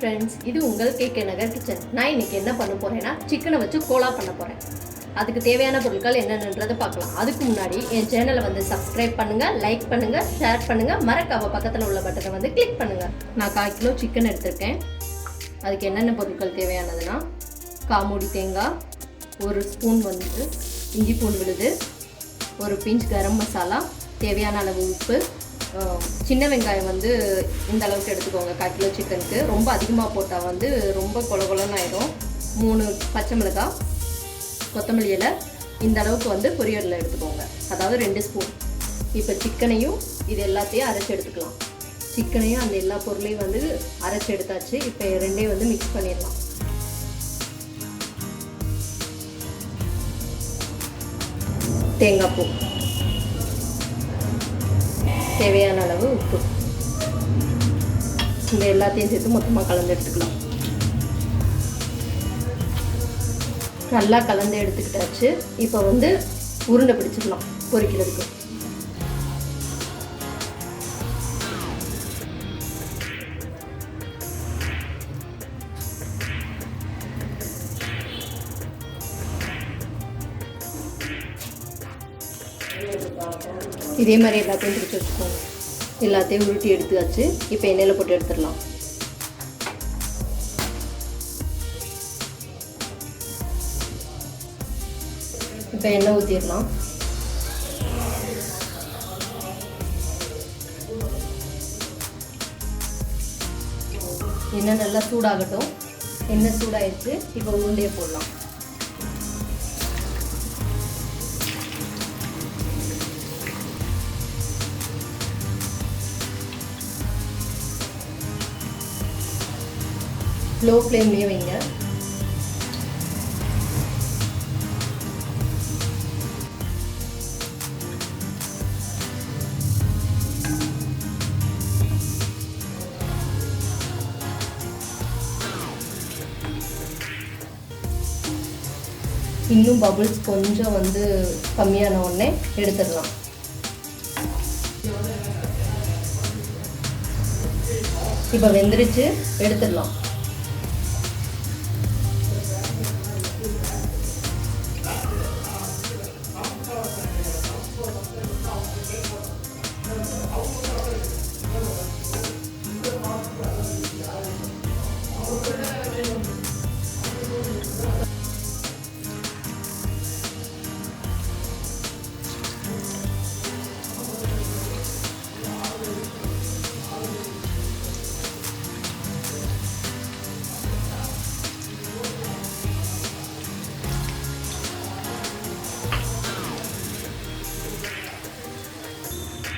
Friends, இது உங்கள் KK நகர் kitchen. நான் இன்னைக்கு என்ன பண்ண போறேன்னா சிக்கனை வச்சு கோலா பண்ண போறேன். அதுக்கு தேவையான பொருட்கள் என்னென்னன்றதை பார்க்கலாம். அதுக்கு முன்னாடி என் சேனலை வந்து சப்ஸ்கிரைப் பண்ணுங்க, லைக் பண்ணுங்க, ஷேர் பண்ணுங்க, மறக்காம பக்கத்தில் உள்ள பட்டனை வந்து கிளிக் பண்ணுங்க. நான் 1/4 கிலோ சிக்கன் எடுத்திருக்கேன். அதுக்கு என்னென்ன பொருட்கள் தேவையானதுன்னா காமூடி தேங்காய், 1 ஸ்பூன் வந்து இஞ்சி பூண்டு விழுது, 1 பிஞ்ச் கரம் மசாலா, தேவையான அளவு உப்பு, சின்ன வெங்காயம் வந்து இந்த அளவுக்கு எடுத்துக்கோங்க. 1/4 கிலோ சிக்கனுக்கு ரொம்ப அதிகமாக போட்டால் வந்து ரொம்ப கொலன்னு ஆகிடும். 3 பச்சை மிளகாய், கொத்தமல்லி இலை இந்த அளவுக்கு வந்து பொரியலில் எடுத்துக்கோங்க, அதாவது 2 ஸ்பூன். இப்போ சிக்கனையும் இது எல்லாத்தையும் அரைச்சி எடுத்துக்கலாம். சிக்கனையும் அந்த எல்லா பொருளையும் வந்து அரைச்சி எடுத்தாச்சு. இப்போ ரெண்டையும் வந்து மிக்ஸ் பண்ணிடலாம். தேங்காய் பூ, தேவையான அளவு உப்பு, இந்த எல்லாத்தையும் சேர்த்து மொத்தமாக கலந்து எடுத்துக்கலாம். நல்லா கலந்து எடுத்துக்கிட்டாச்சு. இப்போ வந்து உருண்டை பிடிச்சிக்கலாம் பொரிக்கிறதுக்கு. இதே மாதிரி எல்லாத்தையும் பிடிச்சி வச்சுக்கோங்க. எல்லாத்தையும் உருட்டி எடுத்துக்காச்சு. இப்போ எண்ணெயில் போட்டு எடுத்துடலாம். இப்போ எண்ணெய் ஊற்றிடலாம். எண்ணெய் நல்லா சூடாகட்டும். எண்ணெய் சூடாயிடுச்சு. இப்போ உருண்டையை போடலாம். லோ ஃப்ளேம்லேயே வைங்க. இன்னும் பபுள்ஸ் கொஞ்சம் வந்து கம்மியான உடனே எடுத்துடலாம். இப்போ வெந்துருச்சு, எடுத்துடலாம்.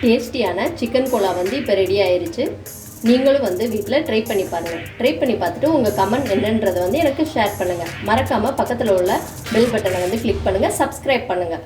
டேஸ்டியான சிக்கன் கோலா வந்து இப்போ ரெடி ஆயிடுச்சு. நீங்களும் வந்து வீட்டில் ட்ரை பண்ணி பாருங்கள். ட்ரை பண்ணி பார்த்துட்டு உங்கள் கமெண்ட் என்னன்றதை வந்து எனக்கு ஷேர் பண்ணுங்கள். மறக்காமல் பக்கத்தில் உள்ள பெல் பட்டனை வந்து கிளிக் பண்ணுங்கள், சப்ஸ்கிரைப் பண்ணுங்கள்.